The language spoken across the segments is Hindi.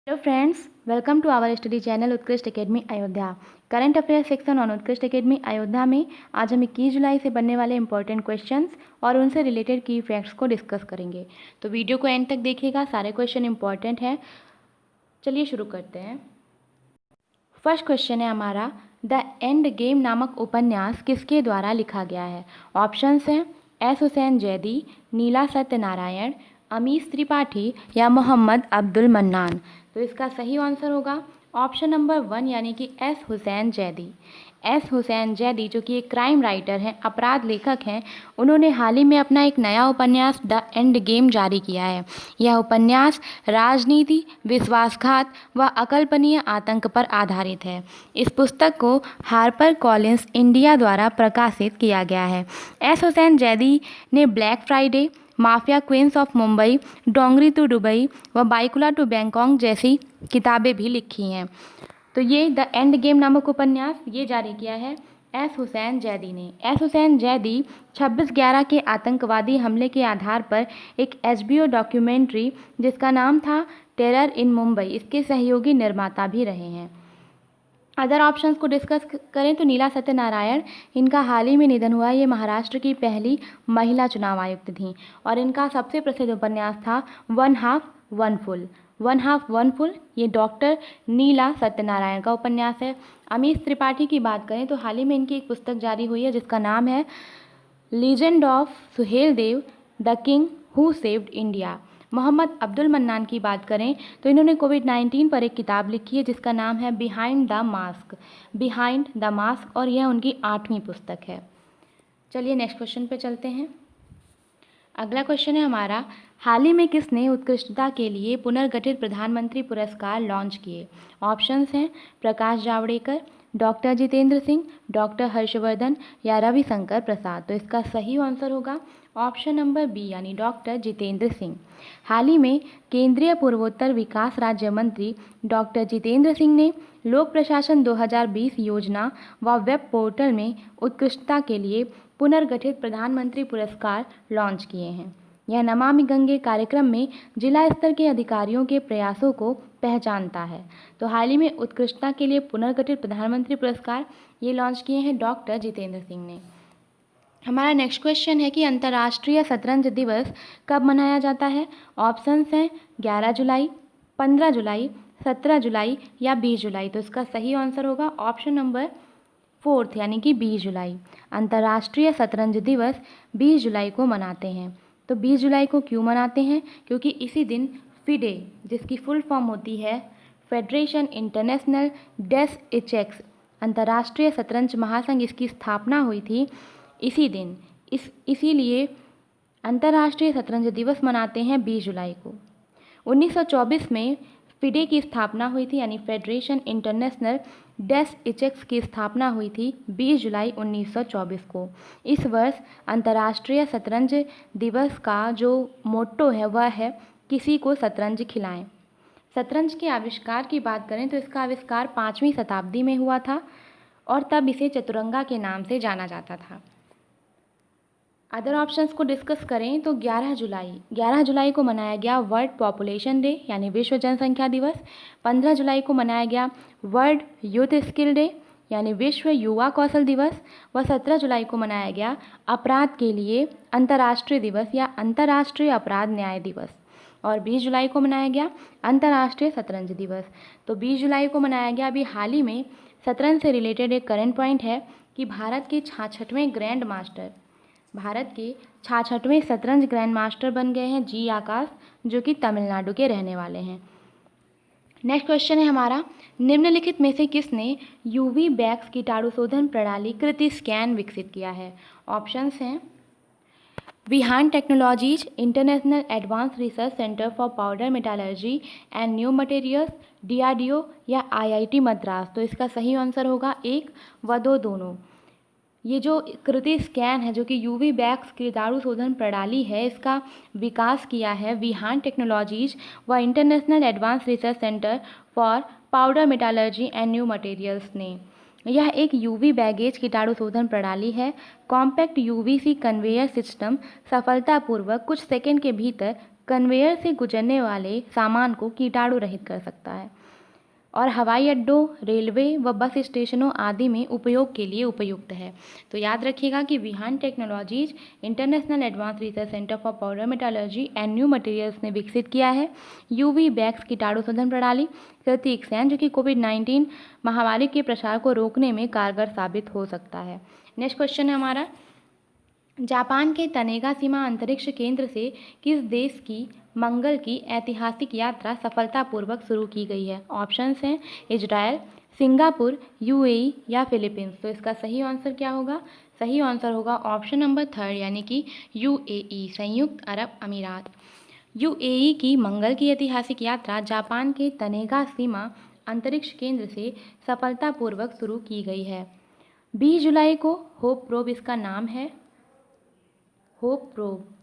Hello friends, welcome to our study channel Utkrisht Academy Ayodhya. Current affairs section on Utkrisht Academy Ayodhya में आज हम 21 जुलाई से बनने वाले इंपॉर्टेंट क्वेश्चंस और उनसे रिलेटेड की फैक्ट्स को डिस्कस करेंगे। तो वीडियो को एंड तक देखिएगा, सारे क्वेश्चन इंपॉर्टेंट हैं। चलिए शुरू करते हैं। फर्स्ट क्वेश्चन है हमारा, द एंड गेम नामक उपन्यास किसके द्वारा लिखा गया है? ऑप्शंस हैं एस हुसैन जैदी, नीला सत्यनारायण, अमीश त्रिपाठी या मोहम्मद अब्दुल मन्नान। तो इसका सही आंसर होगा ऑप्शन नंबर 1 यानी कि एस हुसैन जैदी। एस हुसैन जैदी जो कि एक क्राइम राइटर हैं, अपराध लेखक हैं, उन्होंने हाल ही में अपना एक नया उपन्यास द एंड गेम जारी किया है। यह उपन्यास राजनीति, विश्वासघात व अकल्पनीय आतंक पर आधारित है। इस पुस्तक को हार्पर कॉलिंस इंडिया द्वारा प्रकाशित किया गया है। एस हुसैन जैदी ने black Friday, mafia queens of Mumbai, Dongri to Dubai व बाइकुला टू बैंकॉक जैसी किताबें भी लिखी हैं। तो ये द एंड गेम नामक उपन्यास ये जारी किया है एस हुसैन जैदी ने। एस हुसैन जैदी 26/11 के आतंकवादी हमले के आधार पर एक HBO डॉक्यूमेंट्री जिसका नाम था टेरर इन मुंबई, इसके सहयोगी निर्माता भी रहे हैं। अदर ऑप्शंस को डिस्कस करें तो नीला सत्यनारायण, इनका हाल ही में निधन हुआ। ये महाराष्ट्र की पहली महिला चुनाव आयुक्त थीं और इनका सबसे प्रसिद्ध उपन्यास था one half one full. One half one full ये डॉक्टर नीला सत्यनारायण का उपन्यास है। अमीश त्रिपाठी की बात करें तो हाल ही में इनकी एक पुस्तक जारी हुई है जिसका नाम है legend of Suhel Dev, the king who saved India. Mohammad Abdul Mannan की बात करें तो इन्होंने कोविड-19 पर एक किताब लिखी है जिसका नाम है behind the mask. Behind the mask, और यह उनकी 8वीं पुस्तक है। चलिए नेक्स्ट क्वेश्चन पे चलते हैं। अगला क्वेश्चन है हमारा, हाल ही में किसने उत्कृष्टता के लिए पुनर्गठित प्रधानमंत्री पुरस्कार लॉन्च किए? ऑप्शंस हैं प्रकाश जावड़ेकर, डॉक्टर जितेंद्र सिंह, डॉक्टर हर्षवर्धन या रविशंकर प्रसाद। तो इसका सही आंसर होगा ऑप्शन नंबर बी यानी डॉक्टर जितेंद्र सिंह। हाल ही में केंद्रीय पूर्वोत्तर विकास राज्य मंत्री डॉक्टर जितेंद्र सिंह ने लोक प्रशासन 2020 योजना व वेब पोर्टल में उत्कृष्टता के लिए पुनर्गठित प्रधानमंत्री पुरस्कार लॉन्च किए हैं। यह नमामि गंगे कार्यक्रम में जिला स्तर के अधिकारियों के प्रयासों को पहचानता है। तो हाल ही में उत्कृष्टता के लिए पुनर्गठित प्रधानमंत्री पुरस्कार ये लॉन्च किए हैं डॉक्टर जितेंद्र सिंह ने। हमारा नेक्स्ट क्वेश्चन है कि अंतर्राष्ट्रीय शतरंज दिवस कब मनाया जाता है? ऑप्शंस हैं 11 जुलाई, 15 जुलाई, 17 जुलाई या 20 जुलाई। तो इसका सही आंसर होगा ऑप्शन नंबर 4 यानी कि 20 जुलाई। अंतर्राष्ट्रीय शतरंज दिवस 20 जुलाई को मनाते हैं। तो 20 जुलाई को क्यों मनाते हैं? क्योंकि इसी दिन फिडे, जिसकी फुल फॉर्म होती है फेडरेशन इंटरनेशनल डेस इचेक्स, अंतर्राष्ट्रीय शतरंज महासंघ, इसकी स्थापना हुई थी इसी दिन। इसीलिए अंतर्राष्ट्रीय शतरंज दिवस मनाते हैं 20 जुलाई को। 1924 में फिडे की स्थापना हुई थी यानी फेडरेशन इंटरनेशनल डेस इचेक्स की स्थापना हुई थी 20 जुलाई 1924 को। इस वर्ष अंतर्राष्ट्रीय शतरंज दिवस का जो मोट्टो है वह है किसी को शतरंज खिलाएं। शतरंज के आविष्कार की बात करें तो इसका आविष्कार 5वीं शताब्दी में हुआ था और तब इसे चतुरंगा के नाम से जाना जाता था। अदर ऑप्शंस को डिस्कस करें तो 11 जुलाई को मनाया गया वर्ल्ड पॉपुलेशन डे यानी विश्व जनसंख्या दिवस। 15 जुलाई को मनाया गया वर्ल्ड यूथ स्किल डे यानी विश्व युवा कौशल दिवस व 17 जुलाई को मनाया गया अपराध के लिए अंतर्राष्ट्रीय दिवस या अंतर्राष्ट्रीय अपराध न्याय दिवस। और 20 जुलाई को मनाया गया अंतर्राष्ट्रीय शतरंज दिवस। तो 20 जुलाई को मनाया गया। अभी हाल ही में शतरंज से रिलेटेड एक करंट पॉइंट है कि भारत के 66वें शतरंज ग्रैंड मास्टर बन गए हैं जी आकाश, जो कि तमिलनाडु के रहने वाले हैं। नेक्स्ट क्वेश्चन है हमारा, निम्नलिखित में से किसने यूवी बैक्स कीटाणु शोधन प्रणाली कृति स्कैन विकसित किया है? ऑप्शंस हैं Vihaan technologies, international advance research centre for powder metallurgy and new materials, DRDO या IIT मद्रास। तो इसका सही आंसर होगा 1 व 2 दोनों। ये जो कृति स्कैन है जो कि यूवी बैक्स कीटाणु शोधन प्रणाली है, इसका विकास किया है विहान टेक्नोलॉजीज व international advance research centre for powder metallurgy and new materials ने। यह एक यूवी बैगेज कीटाणु शोधन प्रणाली है। कॉम्पैक्ट UVC कन्वेयर सिस्टम सफलतापूर्वक कुछ सेकंड के भीतर कन्वेयर से गुजरने वाले सामान को कीटाणु रहित कर सकता है और हवाई अड्डों, रेलवे व बस स्टेशनों आदि में उपयोग के लिए उपयुक्त है। तो याद रखिएगा कि Vihaan technologies international advance research centre for powder metallurgy and new materials ने विकसित किया है यूवी बैक्स कीटाणु शोधन प्रणाली प्रतीक्षण, जो कि कोविड-19 महामारी के प्रसार को रोकने में कारगर साबित हो सकता है। नेक्स्ट क्वेश्चन है हमारा, जापान के तनेगा सीमा अंतरिक्ष केंद्र से किस देश की मंगल की ऐतिहासिक यात्रा सफलतापूर्वक शुरू की गई है? ऑप्शंस हैं इजराइल, सिंगापुर, यूएई या फिलीपींस। तो इसका सही आंसर क्या होगा? सही आंसर होगा ऑप्शन नंबर 3 यानी कि यूएई, संयुक्त अरब अमीरात। यूएई की मंगल की ऐतिहासिक यात्रा जापान के तनेगा सीमा अंतरिक्ष केंद्र से सफलतापूर्वक शुरू की गई है। 20 जुलाई को होप प्रोब इसका नाम है, होप प्रोब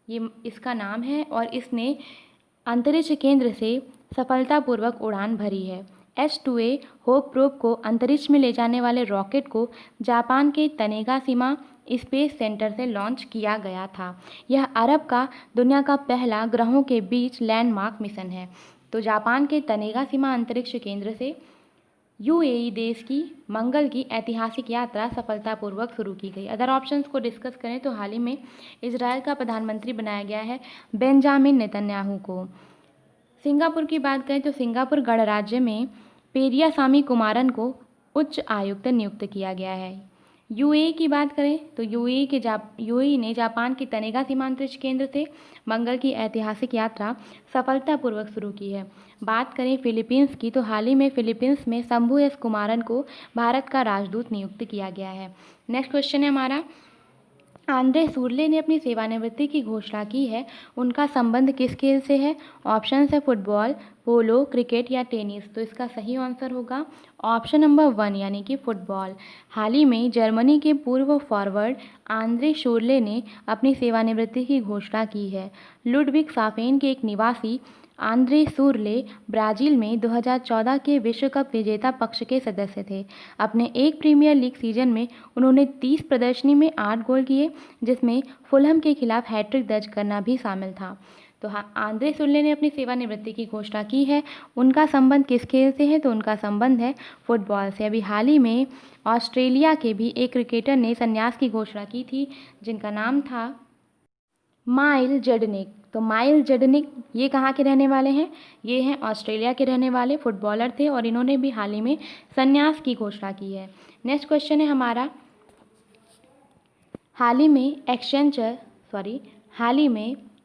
ये इसका नाम है और इसने अंतरिक्ष केंद्र से सफलतापूर्वक उड़ान भरी है। H2A होप प्रोब को अंतरिक्ष में ले जाने वाले रॉकेट को जापान के तनेगा सीमा स्पेस सेंटर से लॉन्च किया गया था। यह अरब का दुनिया का पहला ग्रहों के बीच लैंडमार्क मिशन है। तो जापान के तनेगा सीमा अंतरिक्ष केंद्र से यूएई देश की मंगल की ऐतिहासिक यात्रा सफलतापूर्वक शुरू की गई। अदर ऑप्शंस को डिस्कस करें तो हाल ही में इजराइल का प्रधानमंत्री बनाया गया है बेंजामिन नेतन्याहू को। सिंगापुर की बात करें तो सिंगापुर गणराज्य में पेरियासामी कुमारन को उच्च आयुक्त नियुक्त किया गया है। यूएई की बात करें तो यूएई ने जापान के तनेगा सीमा अंतरिक्ष केंद्र से मंगल की ऐतिहासिक यात्रा सफलतापूर्वक शुरू की है। बात करें फिलीपींस की तो हाल ही में फिलीपींस में शंभू एस कुमारन को भारत का राजदूत नियुक्त किया गया है। नेक्स्ट क्वेश्चन है हमारा, आंद्रे सूरले ने अपनी सेवानिवृत्ति की घोषणा की है, उनका संबंध किस खेल से है? ऑप्शन है फुटबॉल, पोलो, क्रिकेट या टेनिस। तो इसका सही आंसर होगा ऑप्शन नंबर 1 यानी कि फुटबॉल। हाल ही में जर्मनी के पूर्व फॉरवर्ड आंद्रे शूरले ने अपनी सेवानिवृत्ति की घोषणा की है। लुडविग साफेन के एक निवासी आंद्रे शूरले ब्राज़ील में 2014 के विश्व कप विजेता पक्ष के सदस्य थे। अपने एक प्रीमियर लीग सीजन में उन्होंने 30 प्रदर्शनी में 8 गोल किए, जिसमें फुलहम के खिलाफ हैट्रिक दर्ज करना भी शामिल था। तो हाँ, आंद्रे शूरले ने अपनी सेवानिवृत्ति की घोषणा की है। उनका संबंध किस खेल से है? तो उनका संबंध है फुटबॉल से। अभी हाल ही में ऑस्ट्रेलिया के भी एक क्रिकेटर ने संन्यास की घोषणा की थी, जिनका नाम था माइल जडनिक। तो माइल जडनिक ये कहाँ के रहने वाले हैं? ये हैं ऑस्ट्रेलिया के रहने वाले फुटबॉलर थे और इन्होंने भी हाल ही में संन्यास की घोषणा की है। नेक्स्ट क्वेश्चन है हमारा, हाल ही में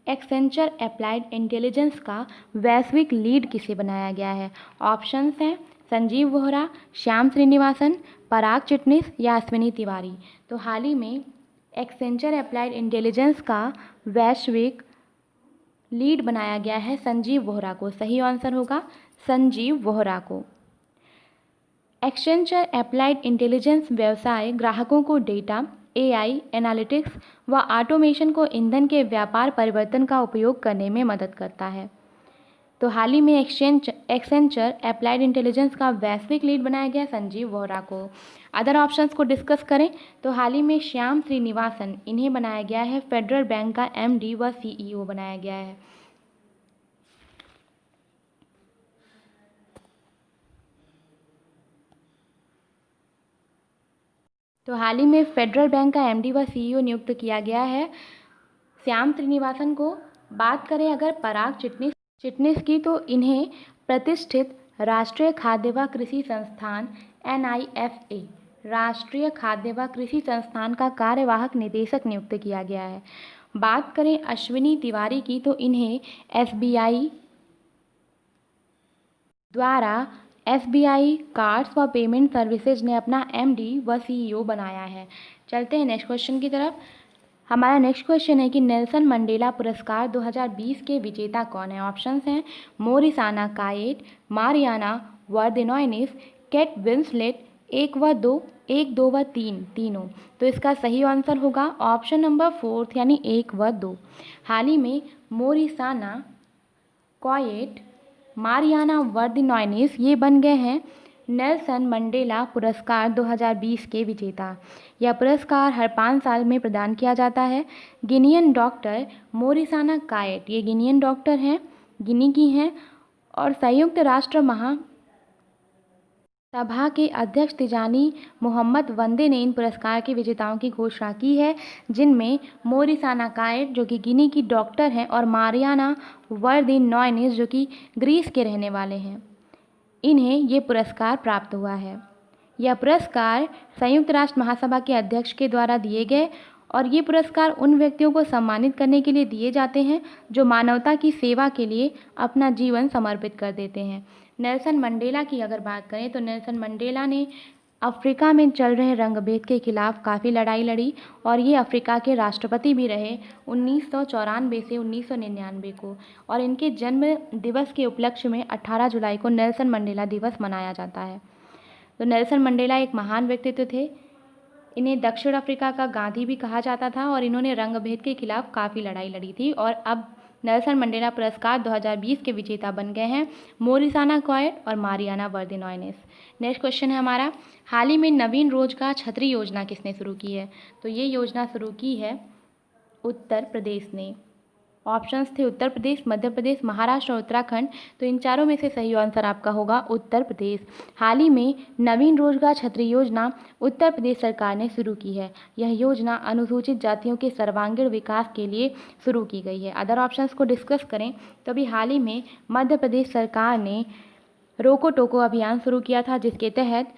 एक्सेंचर एप्लाइड इंटेलिजेंस का वैश्विक लीड किसे बनाया गया है? ऑप्शंस हैं संजीव बोहरा, श्याम श्रीनिवासन, पराग चिटनिस या अश्विनी तिवारी। तो हाल ही में एक्सेंचर एप्लाइड इंटेलिजेंस का वैश्विक लीड बनाया गया है संजीव बोहरा को। सही आंसर होगा संजीव बोहरा को। एक्सेंचर एप्लाइड इंटेलिजेंस व्यवसाय ग्राहकों को डेटा, एआई, एनालिटिक्स व ऑटोमेशन को ईंधन के व्यापार परिवर्तन का उपयोग करने में मदद करता है। तो हाल ही में एक्सेंचर एप्लाइड इंटेलिजेंस का वैश्विक लीड बनाया गया संजीव बोहरा को। अदर ऑप्शंस को डिस्कस करें तो हाल ही में श्याम श्रीनिवासन, इन्हें बनाया गया है फेडरल बैंक का एमडी व सीईओ बनाया गया है। तो हाल ही में फेडरल बैंक का एमडी व सीईओ नियुक्त किया गया है श्याम श्रीनिवासन को। बात करें अगर पराग चिटनिस की तो इन्हें प्रतिष्ठित राष्ट्रीय खाद्य व कृषि संस्थान NIFA राष्ट्रीय खाद्य व कृषि संस्थान का कार्यवाहक निदेशक नियुक्त किया गया है। बात करें अश्विनी तिवारी की तो इन्हें SBI द्वारा SBI कार्ड्स व पेमेंट सर्विसेज ने अपना MD व CEO बनाया है। चलते हैं नेक्स्ट क्वेश्चन की तरफ। हमारा नेक्स्ट क्वेश्चन है कि नेल्सन मंडेला पुरस्कार 2020 के विजेता कौन है? ऑप्शंस हैं मोरिसाना कायेट, मारियाना वर्देनोइनिस, केट विंसलेट, 1 व 2, 1, 2 व 3 तीनों। तो इसका सही आंसर होगा ऑप्शन नंबर 4 यानी 1 व 2। हाल ही में मोरिसाना कायेट, मारियाना वर्देनोइनिस ये बन गए हैं नेल्सन मंडेला पुरस्कार 2020 के विजेता। यह पुरस्कार हर 5 साल में प्रदान किया जाता है। गिनियन डॉक्टर मोरिसाना कायट, ये गिनियन डॉक्टर हैं, गिनी की हैं, और संयुक्त राष्ट्र महासभा के अध्यक्ष तिजानी मोहम्मद वंदे ने इन पुरस्कार के विजेताओं की घोषणा की है, जिनमें मोरिसाना कायट जो कि गिनी की डॉक्टर हैं और मारियाना वर्दिनॉयनिस जो कि ग्रीस के रहने वाले हैं। इन्हें ये पुरस्कार प्राप्त हुआ है। यह पुरस्कार संयुक्त राष्ट्र महासभा के अध्यक्ष के द्वारा दिए गए और ये पुरस्कार उन व्यक्तियों को सम्मानित करने के लिए दिए जाते हैं जो मानवता की सेवा के लिए अपना जीवन समर्पित कर देते हैं। नेल्सन मंडेला की अगर बात करें तो नेल्सन मंडेला ने अफ्रीका में चल रहे रंगभेद के खिलाफ काफ़ी लड़ाई लड़ी और ये अफ्रीका के राष्ट्रपति भी रहे 1994 से 1999 को, और इनके जन्म दिवस के उपलक्ष्य में 18 जुलाई को नेल्सन मंडेला दिवस मनाया जाता है। तो नेल्सन मंडेला एक महान व्यक्तित्व थे। इन्हें दक्षिण अफ्रीका का गांधी भी कहा जाता था और इन्होंने रंगभेद के खिलाफ काफ़ी लड़ाई लड़ी थी और अब नेल्सन मंडेला पुरस्कार 2020 के विजेता बन गए हैं मोरिसाना कायट और मारियाना वर्दिनॉयनिस। नेक्स्ट क्वेश्चन है हमारा, हाल ही में नवीन रोजगार छतरी योजना किसने शुरू की है? तो ये योजना शुरू की है उत्तर प्रदेश ने। ऑप्शंस थे उत्तर प्रदेश, मध्य प्रदेश, महाराष्ट्र और उत्तराखंड। तो इन चारों में से सही आंसर आपका होगा उत्तर प्रदेश। हाल ही में नवीन रोजगार छतरी योजना उत्तर प्रदेश सरकार ने शुरू की है। यह योजना अनुसूचित जातियों के सर्वांगीण विकास के लिए शुरू की गई है। अदर ऑप्शंस को डिस्कस करें तो अभी हाल ही में मध्य प्रदेश सरकार ने रोको टोको अभियान शुरू किया था, जिसके तहत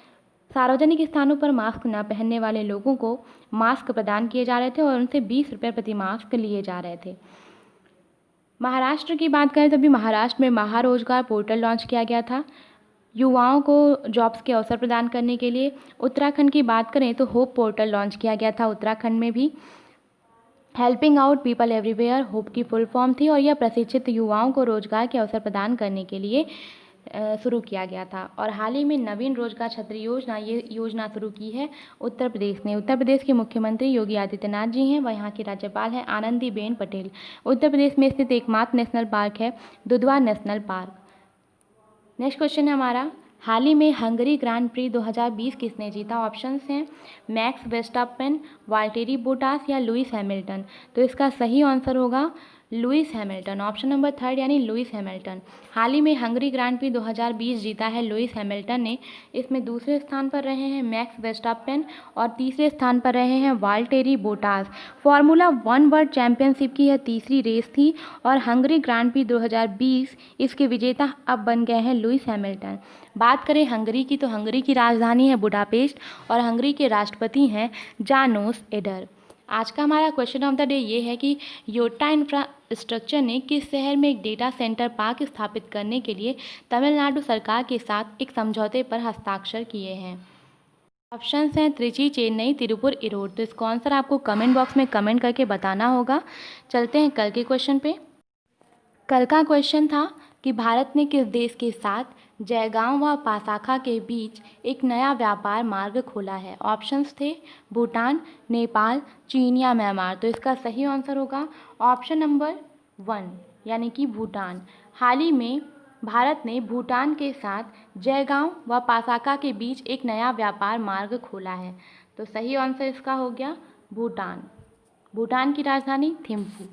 सार्वजनिक स्थानों पर मास्क न पहनने वाले लोगों को मास्क प्रदान किए जा रहे थे और उनसे 20 रुपये प्रति मास्क लिए जा रहे थे। महाराष्ट्र की बात करें तो अभी महाराष्ट्र में महारोजगार पोर्टल लॉन्च किया गया था युवाओं को जॉब्स के अवसर प्रदान करने के लिए। उत्तराखंड की बात करें तो होप पोर्टल लॉन्च किया गया था उत्तराखंड में भी। Helping out people everywhere hope की फुल फॉर्म थी और यह प्रशिक्षित युवाओं को रोजगार के अवसर प्रदान करने के लिए शुरू किया गया था। और हाल ही में नवीन रोजगार छतरी योजना, ये योजना शुरू की है उत्तर प्रदेश ने। उत्तर प्रदेश के मुख्यमंत्री योगी आदित्यनाथ जी हैं, वह यहाँ की राज्यपाल हैं आनंदीबेन पटेल। उत्तर प्रदेश में स्थित एकमात्र नेशनल पार्क है Dudhwa national park. Next question है हमारा, हाल ही में हंगरी ग्रांड प्री 2020 किसने जीता? ऑप्शंस हैं मैक्स वेस्टापेन, वाल्टेरी बोटास या लुइस हैमिल्टन। तो इसका सही आंसर होगा लुइस हैमिल्टन, ऑप्शन नंबर 3 यानी लुइस हैमिल्टन। हाल ही में हंगरी ग्रांड प्री 2020 जीता है लुइस हैमिल्टन ने। इसमें दूसरे स्थान पर रहे हैं मैक्स वेस्टापेन और तीसरे स्थान पर रहे हैं Valtteri Bottas. Formula 1 world championship की यह तीसरी रेस थी और हंगरी ग्रांड प्री 2020 इसके विजेता अब बन गए हैं लुइस हैमिल्टन। बात करें हंगरी की तो हंगरी की राजधानी है बुडापेस्ट और हंगरी के राष्ट्रपति हैं जानोस एडर। आज का हमारा क्वेश्चन ऑफ द डे ये है कि योटा इंफ्रास्ट्रक्चर ने किस शहर में एक डेटा सेंटर पार्क स्थापित करने के लिए तमिलनाडु सरकार के साथ एक समझौते पर हस्ताक्षर किए हैं? ऑप्शंस हैं त्रिची, चेन्नई, तिरुपुर, इरोड। तो इसका आंसर आपको कमेंट बॉक्स में कमेंट करके बताना होगा। चलते हैं कल के क्वेश्चन पे। कल का क्वेश्चन था कि भारत ने किस देश के साथ जयगांव व पासाखा के बीच एक नया व्यापार मार्ग खोला है? ऑप्शंस थे भूटान, नेपाल, चीन या म्यांमार। तो इसका सही आंसर होगा ऑप्शन नंबर 1 यानी कि भूटान। हाल ही में भारत ने भूटान के साथ जयगांव व पासाखा के बीच एक नया व्यापार मार्ग खोला है। तो सही आंसर इसका हो गया भूटान। भूटान की राजधानी थिम्पू।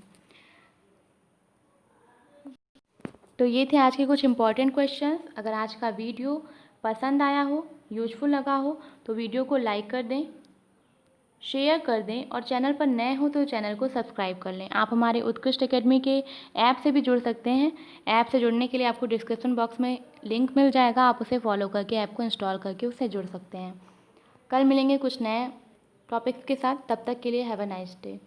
तो ये थे आज के कुछ इंपॉर्टेंट क्वेश्चंस। अगर आज का वीडियो पसंद आया हो, यूजफुल लगा हो तो वीडियो को लाइक कर दें, शेयर कर दें और चैनल पर नए हो तो चैनल को सब्सक्राइब कर लें। आप हमारे उत्कृष्ट एकेडमी के ऐप से भी जुड़ सकते हैं। ऐप से जुड़ने के लिए आपको डिस्क्रिप्शन बॉक्स में लिंक मिल जाएगा, आप उसे फॉलो करके ऐप को इंस्टॉल करके उससे जुड़ सकते हैं। कल मिलेंगे कुछ नए टॉपिक्स के साथ, तब तक के लिए हैव अ नाइस डे।